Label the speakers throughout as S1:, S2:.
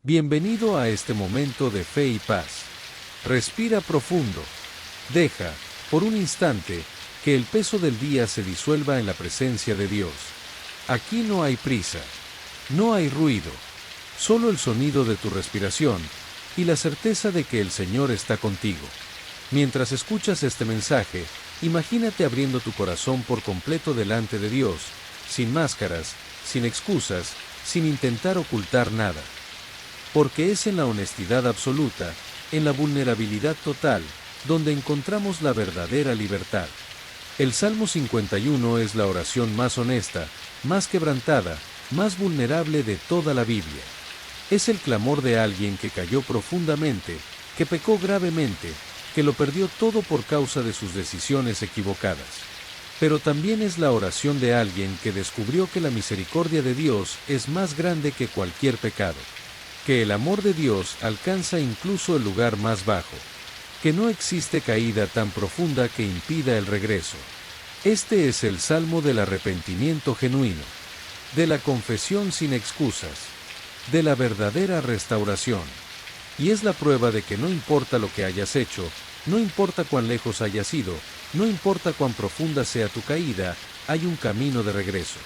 S1: Bienvenido a este momento de fe y paz. Respira profundo. Deja, por un instante, que el peso del día se disuelva en la presencia de Dios. Aquí no hay prisa, no hay ruido, solo el sonido de tu respiración y la certeza de que el Señor está contigo. Mientras escuchas este mensaje, imagínate abriendo tu corazón por completo delante de Dios, sin máscaras, sin excusas, sin intentar ocultar nada. Porque es en la honestidad absoluta, en la vulnerabilidad total, donde encontramos la verdadera libertad. El Salmo 51 es la oración más honesta, más quebrantada, más vulnerable de toda la Biblia. Es el clamor de alguien que cayó profundamente, que pecó gravemente, que lo perdió todo por causa de sus decisiones equivocadas. Pero también es la oración de alguien que descubrió que la misericordia de Dios es más grande que cualquier pecado, que el amor de Dios alcanza incluso el lugar más bajo, que no existe caída tan profunda que impida el regreso. Este es el salmo del arrepentimiento genuino, de la confesión sin excusas, de la verdadera restauración. Y es la prueba de que no importa lo que hayas hecho, no importa cuán lejos hayas ido, no importa cuán profunda sea tu caída, hay un camino de regreso.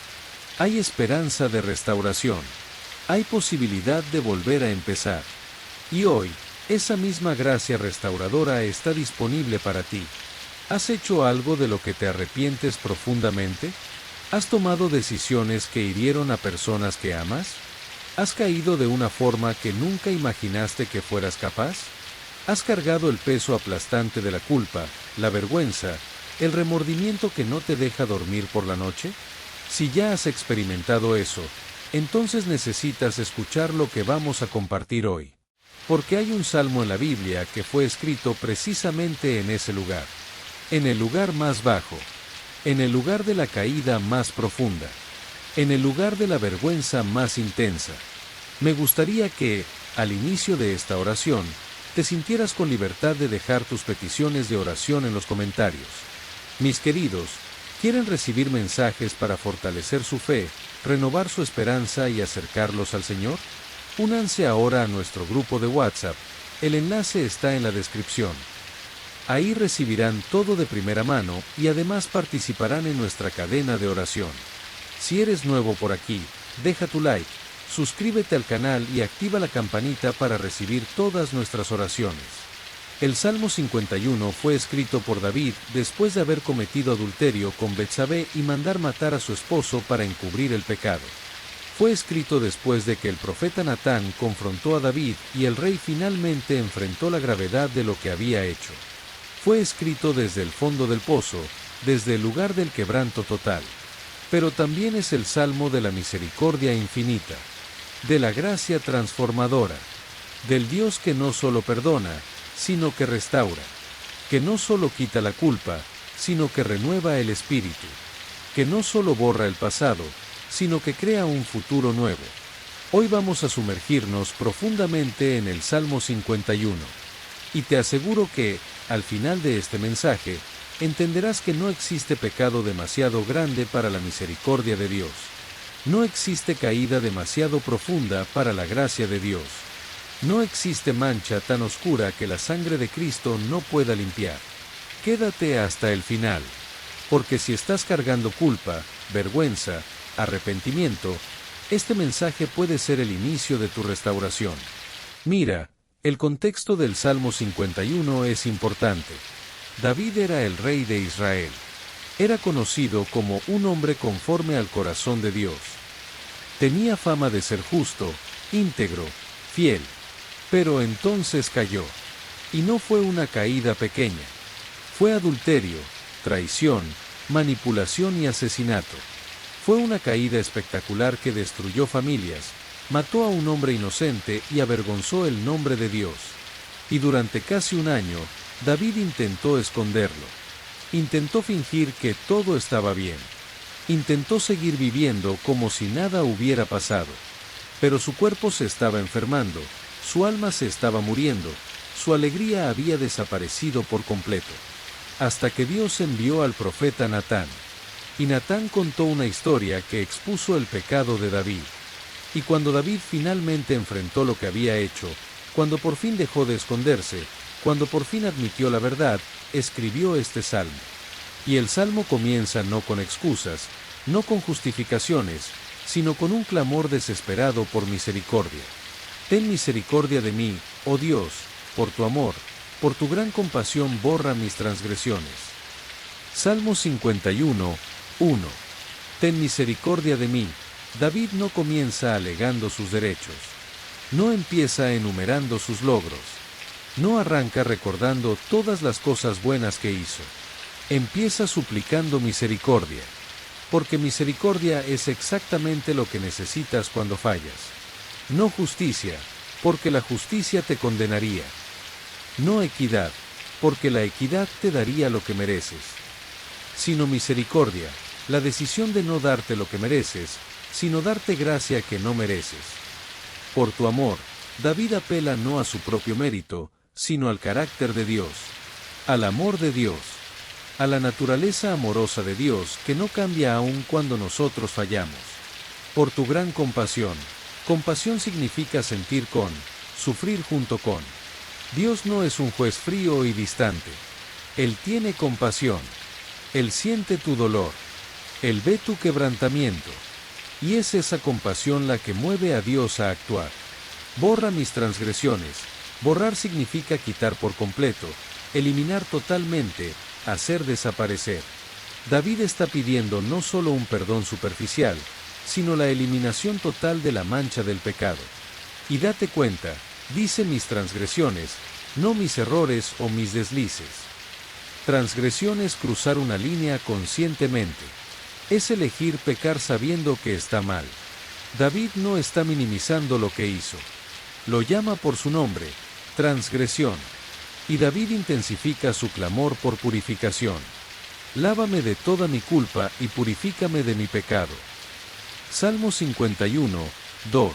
S1: Hay esperanza de restauración. Hay posibilidad de volver a empezar. Y hoy, esa misma gracia restauradora está disponible para ti. ¿Has hecho algo de lo que te arrepientes profundamente? ¿Has tomado decisiones que hirieron a personas que amas? ¿Has caído de una forma que nunca imaginaste que fueras capaz? ¿Has cargado el peso aplastante de la culpa, la vergüenza, el remordimiento que no te deja dormir por la noche? Si ya has experimentado eso, entonces necesitas escuchar lo que vamos a compartir hoy. Porque hay un salmo en la Biblia que fue escrito precisamente en ese lugar. En el lugar más bajo. En el lugar de la caída más profunda. En el lugar de la vergüenza más intensa. Me gustaría que, al inicio de esta oración, te sintieras con libertad de dejar tus peticiones de oración en los comentarios. Mis queridos, ¿quieren recibir mensajes para fortalecer su fe, renovar su esperanza y acercarlos al Señor? Únanse ahora a nuestro grupo de WhatsApp, el enlace está en la descripción. Ahí recibirán todo de primera mano y además participarán en nuestra cadena de oración. Si eres nuevo por aquí, deja tu like, suscríbete al canal y activa la campanita para recibir todas nuestras oraciones. El Salmo 51 fue escrito por David después de haber cometido adulterio con Betsabé y mandar matar a su esposo para encubrir el pecado. Fue escrito después de que el profeta Natán confrontó a David y el rey finalmente enfrentó la gravedad de lo que había hecho. Fue escrito desde el fondo del pozo, desde el lugar del quebranto total. Pero también es el salmo de la misericordia infinita, de la gracia transformadora, del Dios que no solo perdona, sino que restaura, que no solo quita la culpa, sino que renueva el espíritu, que no solo borra el pasado, sino que crea un futuro nuevo. Hoy vamos a sumergirnos profundamente en el Salmo 51. Y te aseguro que, al final de este mensaje, entenderás que no existe pecado demasiado grande para la misericordia de Dios. No existe caída demasiado profunda para la gracia de Dios. No existe mancha tan oscura que la sangre de Cristo no pueda limpiar. Quédate hasta el final. Porque si estás cargando culpa, vergüenza, arrepentimiento, este mensaje puede ser el inicio de tu restauración. Mira, el contexto del Salmo 51 es importante. David era el rey de Israel. Era conocido como un hombre conforme al corazón de Dios. Tenía fama de ser justo, íntegro, fiel. Pero entonces cayó. Y no fue una caída pequeña. Fue adulterio, traición, manipulación y asesinato. Fue una caída espectacular que destruyó familias, mató a un hombre inocente y avergonzó el nombre de Dios. Y durante casi un año, David intentó esconderlo. Intentó fingir que todo estaba bien. Intentó seguir viviendo como si nada hubiera pasado. Pero su cuerpo se estaba enfermando, su alma se estaba muriendo, su alegría había desaparecido por completo. Hasta que Dios envió al profeta Natán. Y Natán contó una historia que expuso el pecado de David. Y cuando David finalmente enfrentó lo que había hecho, cuando por fin dejó de esconderse, cuando por fin admitió la verdad, escribió este salmo. Y el salmo comienza no con excusas, no con justificaciones, sino con un clamor desesperado por misericordia. Ten misericordia de mí, oh Dios, por tu amor, por tu gran compasión borra mis transgresiones. Salmo 51, 1. Ten misericordia de mí. David no comienza alegando sus derechos. No empieza enumerando sus logros. No arranca recordando todas las cosas buenas que hizo. Empieza suplicando misericordia. Porque misericordia es exactamente lo que necesitas cuando fallas. No justicia, porque la justicia te condenaría. No equidad, porque la equidad te daría lo que mereces. Sino misericordia, la decisión de no darte lo que mereces, sino darte gracia que no mereces. Por tu amor, David apela no a su propio mérito, sino al carácter de Dios, al amor de Dios, a la naturaleza amorosa de Dios que no cambia aun cuando nosotros fallamos. Por tu gran compasión. Compasión significa sentir con, sufrir junto con. Dios no es un juez frío y distante. Él tiene compasión. Él siente tu dolor. Él ve tu quebrantamiento. Y es esa compasión la que mueve a Dios a actuar. Borra mis transgresiones. Borrar significa quitar por completo, eliminar totalmente, hacer desaparecer. David está pidiendo no solo un perdón superficial, sino la eliminación total de la mancha del pecado. Y date cuenta, dice mis transgresiones, no mis errores o mis deslices. Transgresión es cruzar una línea conscientemente. Es elegir pecar sabiendo que está mal. David no está minimizando lo que hizo. Lo llama por su nombre, transgresión. Y David intensifica su clamor por purificación. Lávame de toda mi culpa y purifícame de mi pecado. Salmo 51, 2.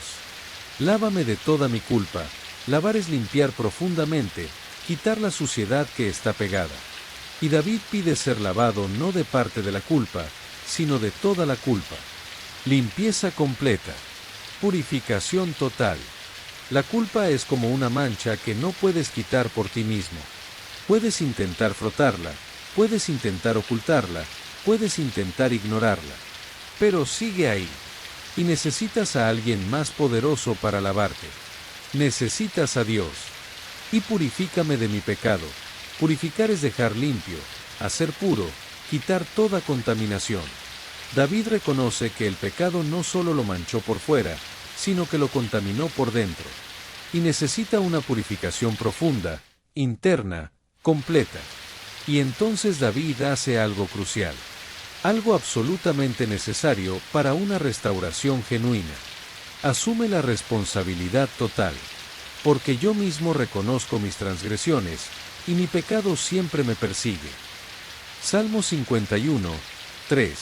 S1: Lávame de toda mi culpa. Lavar es limpiar profundamente, quitar la suciedad que está pegada. Y David pide ser lavado no de parte de la culpa, sino de toda la culpa. Limpieza completa. Purificación total. La culpa es como una mancha que no puedes quitar por ti mismo. Puedes intentar frotarla, puedes intentar ocultarla, puedes intentar ignorarla. Pero sigue ahí. Y necesitas a alguien más poderoso para lavarte. Necesitas a Dios. Y purifícame de mi pecado. Purificar es dejar limpio, hacer puro, quitar toda contaminación. David reconoce que el pecado no solo lo manchó por fuera, sino que lo contaminó por dentro. Y necesita una purificación profunda, interna, completa. Y entonces David hace algo crucial. Algo absolutamente necesario para una restauración genuina. Asume la responsabilidad total. Porque yo mismo reconozco mis transgresiones, y mi pecado siempre me persigue. Salmo 51, 3.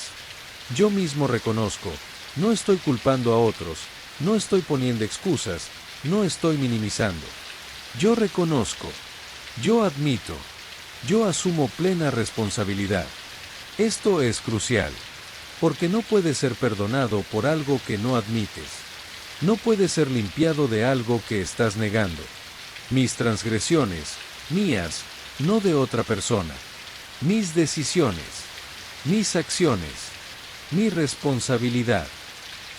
S1: Yo mismo reconozco, no estoy culpando a otros, no estoy poniendo excusas, no estoy minimizando. Yo reconozco, yo admito, yo asumo plena responsabilidad. Esto es crucial, porque no puedes ser perdonado por algo que no admites. No puedes ser limpiado de algo que estás negando. Mis transgresiones, mías, no de otra persona. Mis decisiones, mis acciones, mi responsabilidad.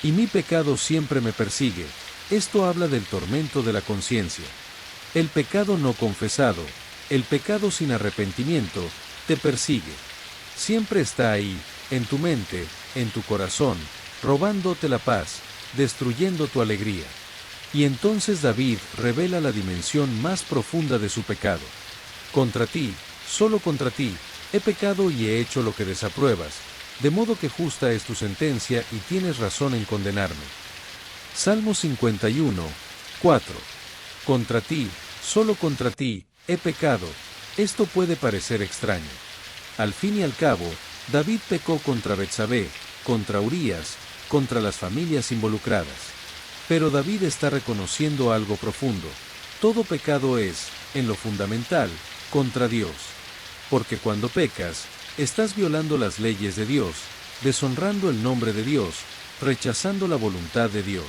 S1: Y mi pecado siempre me persigue. Esto habla del tormento de la conciencia. El pecado no confesado, el pecado sin arrepentimiento, te persigue. Siempre está ahí, en tu mente, en tu corazón, robándote la paz, destruyendo tu alegría. Y entonces David revela la dimensión más profunda de su pecado. Contra ti, solo contra ti, he pecado y he hecho lo que desapruebas, de modo que justa es tu sentencia y tienes razón en condenarme. Salmo 51, 4. Contra ti, solo contra ti, he pecado. Esto puede parecer extraño. Al fin y al cabo, David pecó contra Betsabé, contra Urías, contra las familias involucradas. Pero David está reconociendo algo profundo. Todo pecado es, en lo fundamental, contra Dios. Porque cuando pecas, estás violando las leyes de Dios, deshonrando el nombre de Dios, rechazando la voluntad de Dios.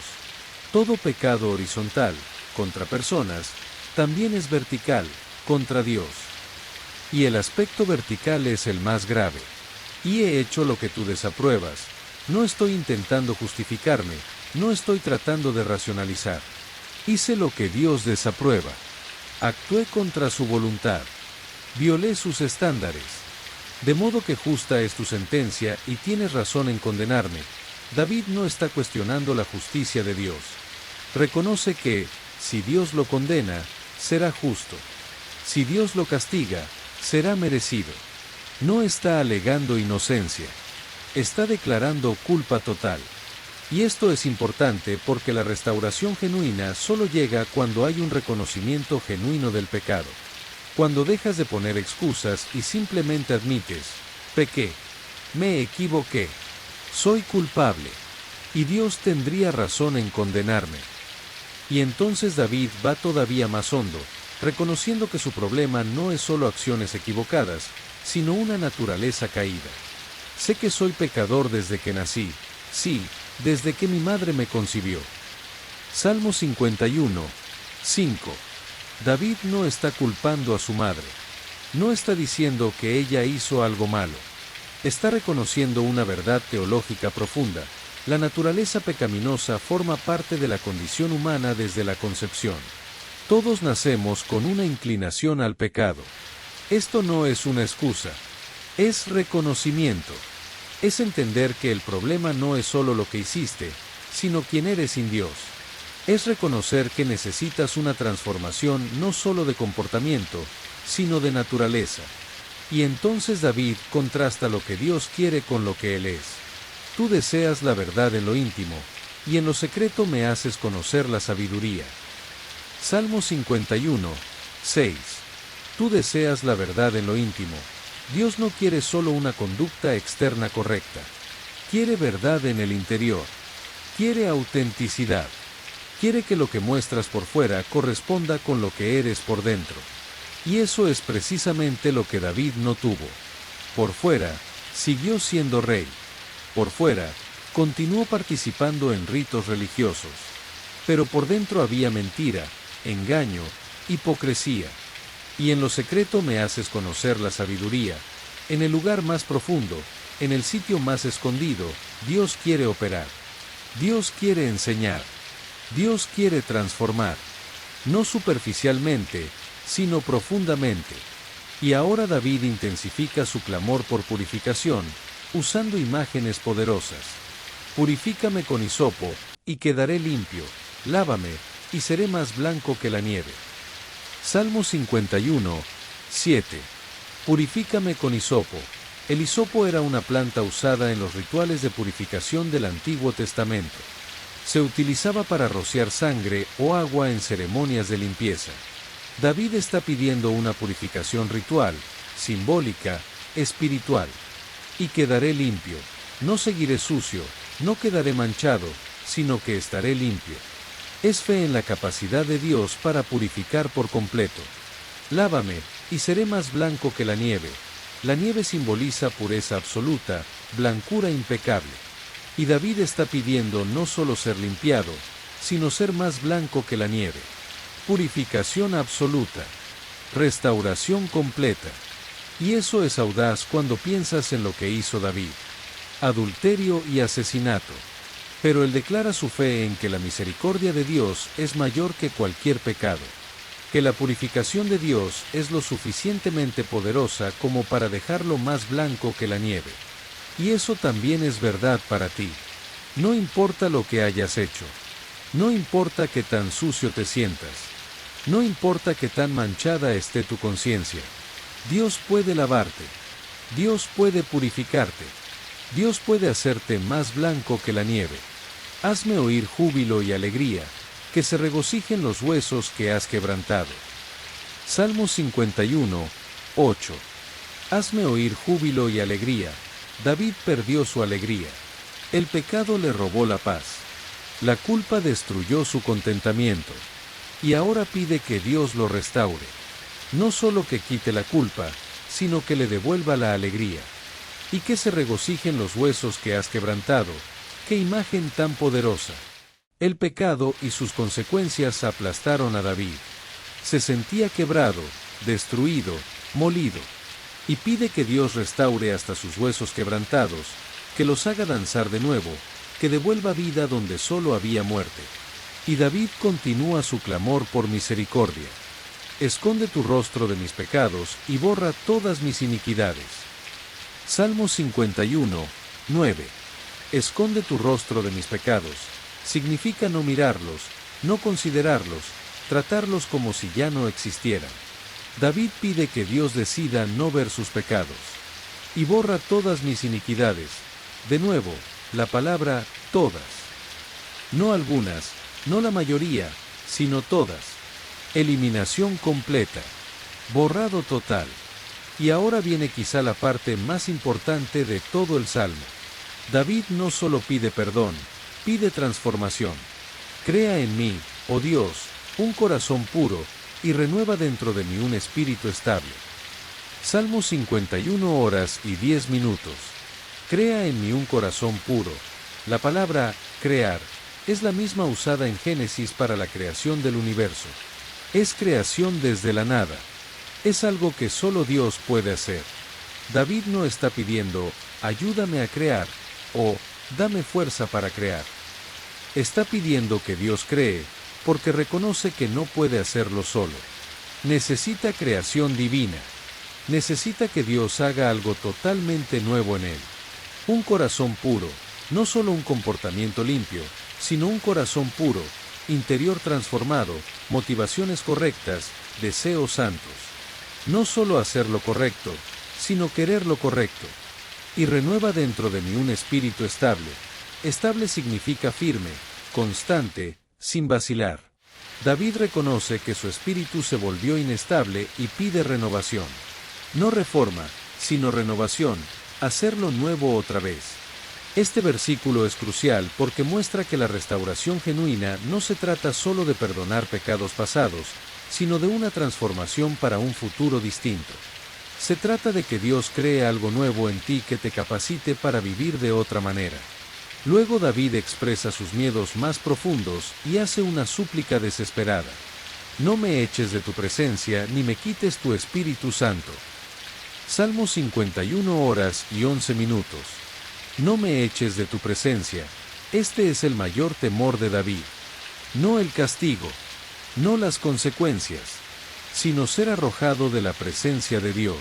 S1: Todo pecado horizontal, contra personas, también es vertical, contra Dios. Y el aspecto vertical es el más grave. Y he hecho lo que tú desapruebas. No estoy intentando justificarme, no estoy tratando de racionalizar. Hice lo que Dios desaprueba. Actué contra su voluntad. Violé sus estándares. De modo que justa es tu sentencia y tienes razón en condenarme. David no está cuestionando la justicia de Dios. Reconoce que, si Dios lo condena, será justo. Si Dios lo castiga, será merecido. No está alegando inocencia. Está declarando culpa total. Y esto es importante porque la restauración genuina solo llega cuando hay un reconocimiento genuino del pecado. Cuando dejas de poner excusas y simplemente admites, pequé, me equivoqué, soy culpable, y Dios tendría razón en condenarme. Y entonces David va todavía más hondo, reconociendo que su problema no es solo acciones equivocadas, sino una naturaleza caída. Sé que soy pecador desde que nací, sí, desde que mi madre me concibió. Salmo 51, 5. David no está culpando a su madre. No está diciendo que ella hizo algo malo. Está reconociendo una verdad teológica profunda. La naturaleza pecaminosa forma parte de la condición humana desde la concepción. Todos nacemos con una inclinación al pecado. Esto no es una excusa. Es reconocimiento. Es entender que el problema no es solo lo que hiciste, sino quién eres sin Dios. Es reconocer que necesitas una transformación no solo de comportamiento, sino de naturaleza. Y entonces David contrasta lo que Dios quiere con lo que Él es. Tú deseas la verdad en lo íntimo, y en lo secreto me haces conocer la sabiduría. Salmo 51, 6. Tú deseas la verdad en lo íntimo. Dios no quiere solo una conducta externa correcta. Quiere verdad en el interior. Quiere autenticidad. Quiere que lo que muestras por fuera corresponda con lo que eres por dentro. Y eso es precisamente lo que David no tuvo. Por fuera, siguió siendo rey. Por fuera, continuó participando en ritos religiosos. Pero por dentro había mentira, engaño, hipocresía. Y en lo secreto me haces conocer la sabiduría. En el lugar más profundo, en el sitio más escondido, Dios quiere operar. Dios quiere enseñar. Dios quiere transformar. No superficialmente, sino profundamente. Y ahora David intensifica su clamor por purificación, usando imágenes poderosas. Purifícame con hisopo, y quedaré limpio. Lávame, y seré más blanco que la nieve. Salmo 51, 7. Purifícame con hisopo. El hisopo era una planta usada en los rituales de purificación del Antiguo Testamento. Se utilizaba para rociar sangre o agua en ceremonias de limpieza. David está pidiendo una purificación ritual, simbólica, espiritual. Y quedaré limpio. No seguiré sucio, no quedaré manchado, sino que estaré limpio. Es fe en la capacidad de Dios para purificar por completo. Lávame, y seré más blanco que la nieve. La nieve simboliza pureza absoluta, blancura impecable. Y David está pidiendo no solo ser limpiado, sino ser más blanco que la nieve. Purificación absoluta. Restauración completa. Y eso es audaz cuando piensas en lo que hizo David. Adulterio y asesinato. Pero él declara su fe en que la misericordia de Dios es mayor que cualquier pecado. Que la purificación de Dios es lo suficientemente poderosa como para dejarlo más blanco que la nieve. Y eso también es verdad para ti. No importa lo que hayas hecho. No importa qué tan sucio te sientas. No importa qué tan manchada esté tu conciencia. Dios puede lavarte. Dios puede purificarte. Dios puede hacerte más blanco que la nieve. Hazme oír júbilo y alegría, que se regocijen los huesos que has quebrantado. Salmo 51, 8. Hazme oír júbilo y alegría. David perdió su alegría. El pecado le robó la paz. La culpa destruyó su contentamiento. Y ahora pide que Dios lo restaure. No solo que quite la culpa, sino que le devuelva la alegría. Y que se regocijen los huesos que has quebrantado. ¡Qué imagen tan poderosa! El pecado y sus consecuencias aplastaron a David. Se sentía quebrado, destruido, molido. Y pide que Dios restaure hasta sus huesos quebrantados, que los haga danzar de nuevo, que devuelva vida donde solo había muerte. Y David continúa su clamor por misericordia. Esconde tu rostro de mis pecados y borra todas mis iniquidades. Salmo 51, 9. Esconde tu rostro de mis pecados. Significa no mirarlos, no considerarlos, tratarlos como si ya no existieran. David pide que Dios decida no ver sus pecados. Y borra todas mis iniquidades. De nuevo, la palabra todas. No algunas, no la mayoría, sino todas. Eliminación completa. Borrado total. Y ahora viene quizá la parte más importante de todo el Salmo. David no solo pide perdón, pide transformación. Crea en mí, oh Dios, un corazón puro, y renueva dentro de mí un espíritu estable. Salmo 51 horas y 10 minutos. Crea en mí un corazón puro. La palabra crear es la misma usada en Génesis para la creación del universo. Es creación desde la nada. Es algo que solo Dios puede hacer. David no está pidiendo, ayúdame a crear, o dame fuerza para crear. Está pidiendo que Dios cree, porque reconoce que no puede hacerlo solo. Necesita creación divina. Necesita que Dios haga algo totalmente nuevo en él. Un corazón puro, no solo un comportamiento limpio, sino un corazón puro, interior transformado, motivaciones correctas, deseos santos. No solo hacer lo correcto, sino querer lo correcto. Y renueva dentro de mí un espíritu estable. Estable significa firme, constante, sin vacilar. David reconoce que su espíritu se volvió inestable y pide renovación. No reforma, sino renovación, hacerlo nuevo otra vez. Este versículo es crucial porque muestra que la restauración genuina no se trata solo de perdonar pecados pasados, sino de una transformación para un futuro distinto. Se trata de que Dios cree algo nuevo en ti que te capacite para vivir de otra manera. Luego David expresa sus miedos más profundos y hace una súplica desesperada. No me eches de tu presencia ni me quites tu Espíritu Santo. Salmo 51 horas y 11 minutos. No me eches de tu presencia. Este es el mayor temor de David. No el castigo, no las consecuencias, sino ser arrojado de la presencia de Dios.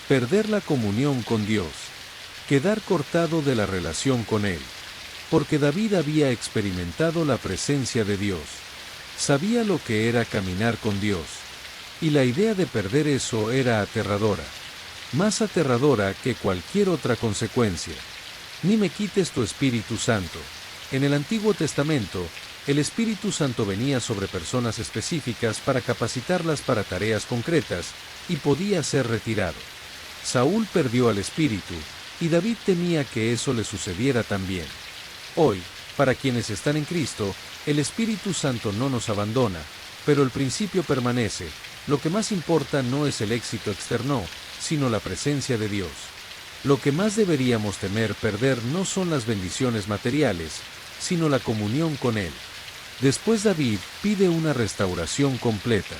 S1: Perder la comunión con Dios. Quedar cortado de la relación con Él. Porque David había experimentado la presencia de Dios. Sabía lo que era caminar con Dios. Y la idea de perder eso era aterradora. Más aterradora que cualquier otra consecuencia. Ni me quites tu Espíritu Santo. En el Antiguo Testamento, el Espíritu Santo venía sobre personas específicas para capacitarlas para tareas concretas, y podía ser retirado. Saúl perdió al Espíritu, y David temía que eso le sucediera también. Hoy, para quienes están en Cristo, el Espíritu Santo no nos abandona, pero el principio permanece. Lo que más importa no es el éxito externo, sino la presencia de Dios. Lo que más deberíamos temer perder no son las bendiciones materiales, sino la comunión con Él. Después David pide una restauración completa.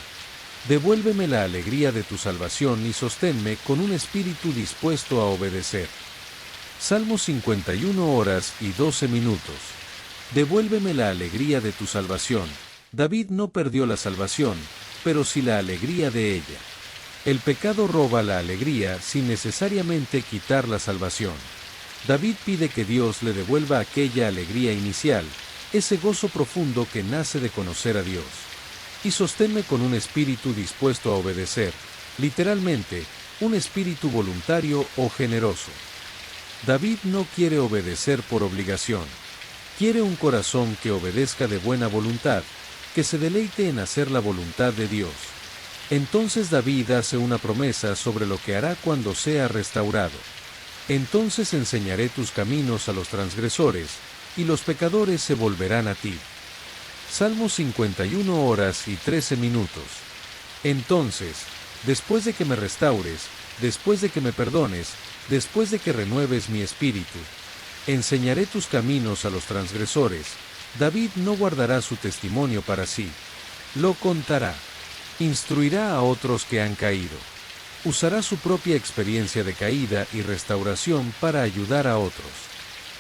S1: Devuélveme la alegría de tu salvación y sosténme con un espíritu dispuesto a obedecer. Salmo 51 horas y 12 minutos. Devuélveme la alegría de tu salvación. David no perdió la salvación, pero sí la alegría de ella. El pecado roba la alegría sin necesariamente quitar la salvación. David pide que Dios le devuelva aquella alegría inicial, ese gozo profundo que nace de conocer a Dios. Y sosténme con un espíritu dispuesto a obedecer, literalmente, un espíritu voluntario o generoso. David no quiere obedecer por obligación. Quiere un corazón que obedezca de buena voluntad, que se deleite en hacer la voluntad de Dios. Entonces David hace una promesa sobre lo que hará cuando sea restaurado. Entonces enseñaré tus caminos a los transgresores, y los pecadores se volverán a ti. Salmo 51 horas y 13 minutos. Entonces, después de que me restaures, después de que me perdones, después de que renueves mi espíritu, enseñaré tus caminos a los transgresores, David no guardará su testimonio para sí. Lo contará. Instruirá a otros que han caído. Usará su propia experiencia de caída y restauración para ayudar a otros.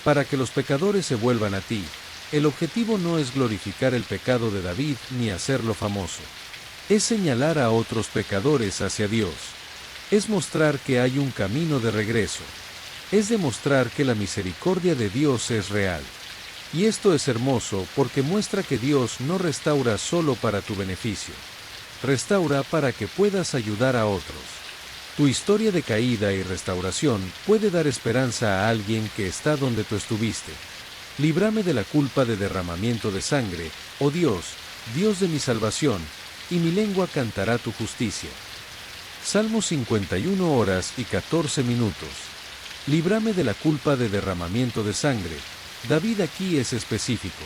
S1: Para que los pecadores se vuelvan a ti, el objetivo no es glorificar el pecado de David ni hacerlo famoso. Es señalar a otros pecadores hacia Dios. Es mostrar que hay un camino de regreso. Es demostrar que la misericordia de Dios es real. Y esto es hermoso porque muestra que Dios no restaura solo para tu beneficio. Restaura para que puedas ayudar a otros. Tu historia de caída y restauración puede dar esperanza a alguien que está donde tú estuviste. Líbrame de la culpa de derramamiento de sangre, oh Dios, Dios de mi salvación, y mi lengua cantará tu justicia. Salmo 51 horas y 14 minutos. Líbrame de la culpa de derramamiento de sangre. David aquí es específico.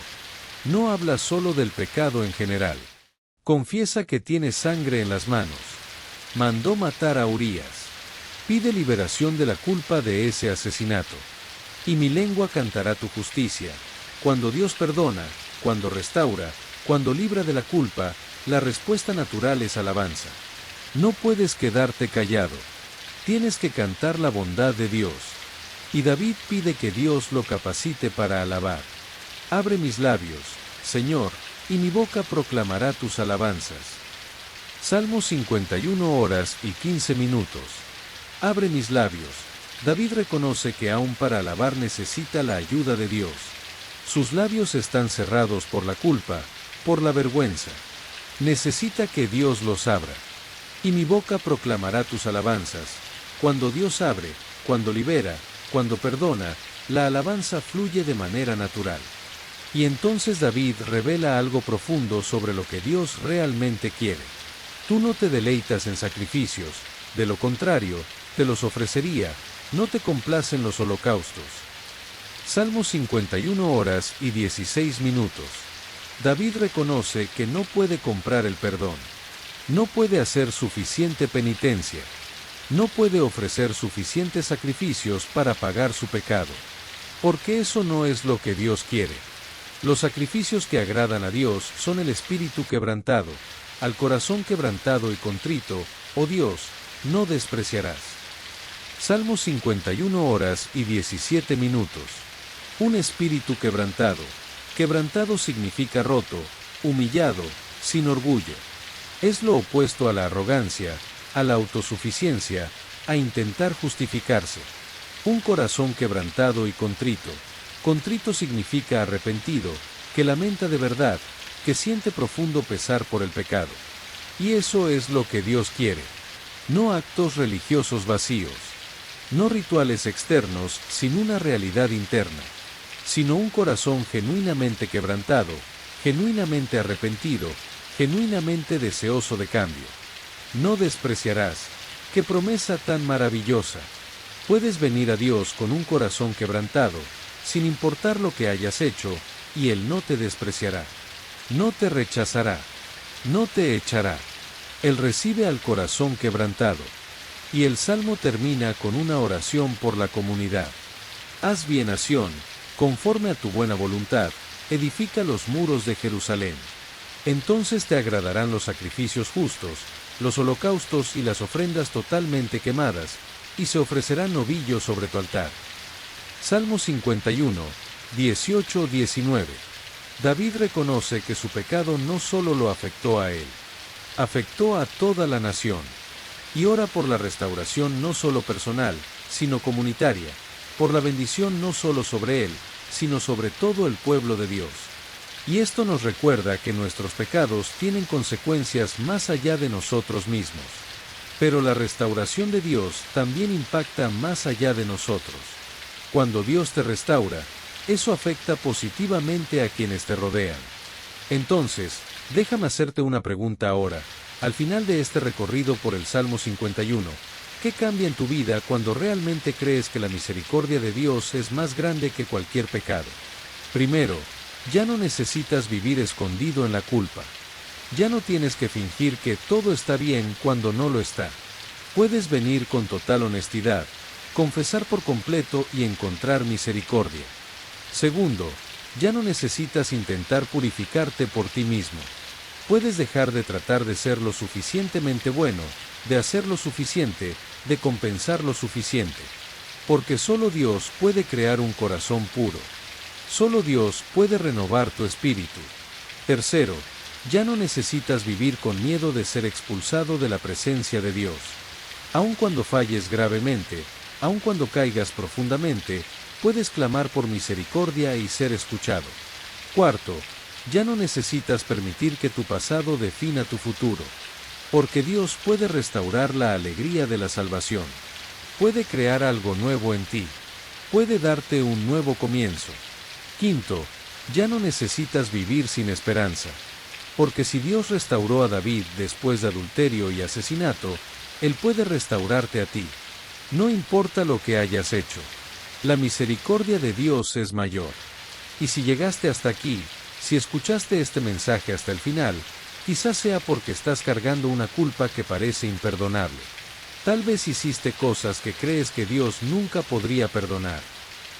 S1: No habla solo del pecado en general. Confiesa que tiene sangre en las manos. Mandó matar a Urías. Pide liberación de la culpa de ese asesinato. Y mi lengua cantará tu justicia. Cuando Dios perdona, cuando restaura, cuando libra de la culpa, la respuesta natural es alabanza. No puedes quedarte callado. Tienes que cantar la bondad de Dios. Y David pide que Dios lo capacite para alabar. Abre mis labios, Señor, y mi boca proclamará tus alabanzas. Salmo 51 horas y 15 minutos. Abre mis labios. David reconoce que aún para alabar necesita la ayuda de Dios. Sus labios están cerrados por la culpa, por la vergüenza. Necesita que Dios los abra. Y mi boca proclamará tus alabanzas. Cuando Dios abre, cuando libera, cuando perdona, la alabanza fluye de manera natural. Y entonces David revela algo profundo sobre lo que Dios realmente quiere. Tú no te deleitas en sacrificios, de lo contrario, te los ofrecería, no te complacen los holocaustos. Salmo 51 horas y 16 minutos. David reconoce que no puede comprar el perdón. No puede hacer suficiente penitencia. No puede ofrecer suficientes sacrificios para pagar su pecado. Porque eso no es lo que Dios quiere. Los sacrificios que agradan a Dios son el espíritu quebrantado, al corazón quebrantado y contrito, oh Dios, no despreciarás. Salmo 51 horas y 17 minutos. Un espíritu quebrantado. Quebrantado significa roto, humillado, sin orgullo. Es lo opuesto a la arrogancia, a la autosuficiencia, a intentar justificarse. Un corazón quebrantado y contrito. Contrito significa arrepentido, que lamenta de verdad, que siente profundo pesar por el pecado. Y eso es lo que Dios quiere. No actos religiosos vacíos. No rituales externos, sin una realidad interna. Sino un corazón genuinamente quebrantado, genuinamente arrepentido, genuinamente deseoso de cambio. No despreciarás. ¡Qué promesa tan maravillosa! Puedes venir a Dios con un corazón quebrantado, sin importar lo que hayas hecho, y Él no te despreciará. No te rechazará. No te echará. Él recibe al corazón quebrantado. Y el salmo termina con una oración por la comunidad. Haz bien, nación, conforme a tu buena voluntad, edifica los muros de Jerusalén. Entonces te agradarán los sacrificios justos, los holocaustos y las ofrendas totalmente quemadas, y se ofrecerán novillos sobre tu altar. Salmo 51, 18-19. David reconoce que su pecado no solo lo afectó a él, afectó a toda la nación. Y ora por la restauración no solo personal, sino comunitaria, por la bendición no solo sobre él, sino sobre todo el pueblo de Dios. Y esto nos recuerda que nuestros pecados tienen consecuencias más allá de nosotros mismos. Pero la restauración de Dios también impacta más allá de nosotros. Cuando Dios te restaura, eso afecta positivamente a quienes te rodean. Entonces, déjame hacerte una pregunta ahora, al final de este recorrido por el Salmo 51, ¿qué cambia en tu vida cuando realmente crees que la misericordia de Dios es más grande que cualquier pecado? Primero, ya no necesitas vivir escondido en la culpa. Ya no tienes que fingir que todo está bien cuando no lo está. Puedes venir con total honestidad, confesar por completo y encontrar misericordia. Segundo, Ya no necesitas intentar purificarte por ti mismo. Puedes dejar de tratar de ser lo suficientemente bueno, de hacer lo suficiente, de compensar lo suficiente. Porque solo Dios puede crear un corazón puro. Solo Dios puede renovar tu espíritu. Tercero, ya no necesitas vivir con miedo de ser expulsado de la presencia de Dios. Aun cuando falles gravemente, aun cuando caigas profundamente, puedes clamar por misericordia y ser escuchado. Cuarto, ya no necesitas permitir que tu pasado defina tu futuro. Porque Dios puede restaurar la alegría de la salvación. Puede crear algo nuevo en ti. Puede darte un nuevo comienzo. Quinto, ya no necesitas vivir sin esperanza. Porque si Dios restauró a David después de adulterio y asesinato, Él puede restaurarte a ti. No importa lo que hayas hecho. La misericordia de Dios es mayor. Y si llegaste hasta aquí, si escuchaste este mensaje hasta el final, quizás sea porque estás cargando una culpa que parece imperdonable. Tal vez hiciste cosas que crees que Dios nunca podría perdonar.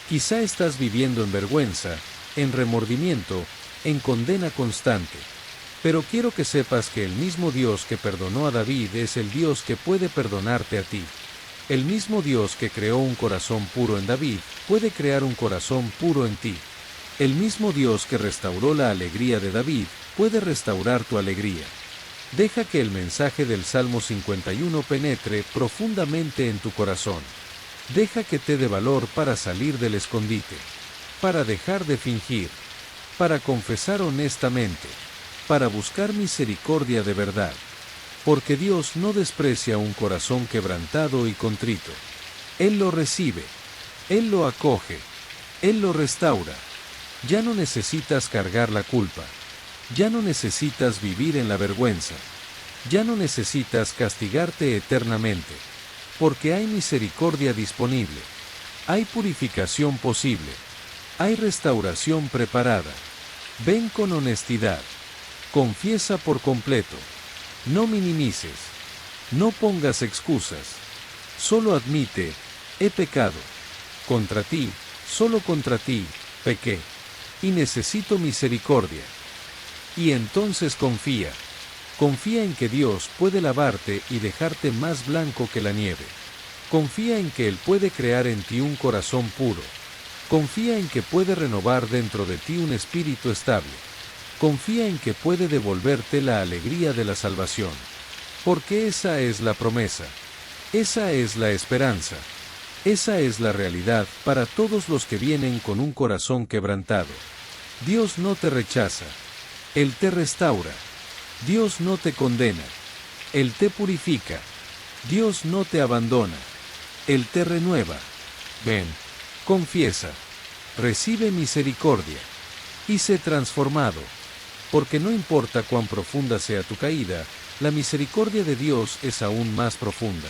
S1: Quizá estás viviendo en vergüenza, en remordimiento, en condena constante. Pero quiero que sepas que el mismo Dios que perdonó a David es el Dios que puede perdonarte a ti. El mismo Dios que creó un corazón puro en David, puede crear un corazón puro en ti. El mismo Dios que restauró la alegría de David, puede restaurar tu alegría. Deja que el mensaje del Salmo 51 penetre profundamente en tu corazón. Deja que te dé valor para salir del escondite, para dejar de fingir, para confesar honestamente, para buscar misericordia de verdad. Porque Dios no desprecia un corazón quebrantado y contrito. Él lo recibe, Él lo acoge, Él lo restaura. Ya no necesitas cargar la culpa. Ya no necesitas vivir en la vergüenza. Ya no necesitas castigarte eternamente. Porque hay misericordia disponible. Hay purificación posible. Hay restauración preparada. Ven con honestidad. Confiesa por completo. No minimices. No pongas excusas. Solo admite, he pecado. Contra ti, solo contra ti, pequé. Y necesito misericordia. Y entonces confía. Confía en que Dios puede lavarte y dejarte más blanco que la nieve. Confía en que Él puede crear en ti un corazón puro. Confía en que puede renovar dentro de ti un espíritu estable. Confía en que puede devolverte la alegría de la salvación. Porque esa es la promesa. Esa es la esperanza. Esa es la realidad para todos los que vienen con un corazón quebrantado. Dios no te rechaza. Él te restaura. Dios no te condena. Él te purifica. Dios no te abandona. Él te renueva. Ven, confiesa. Recibe misericordia. Y sé transformado. Porque no importa cuán profunda sea tu caída, la misericordia de Dios es aún más profunda.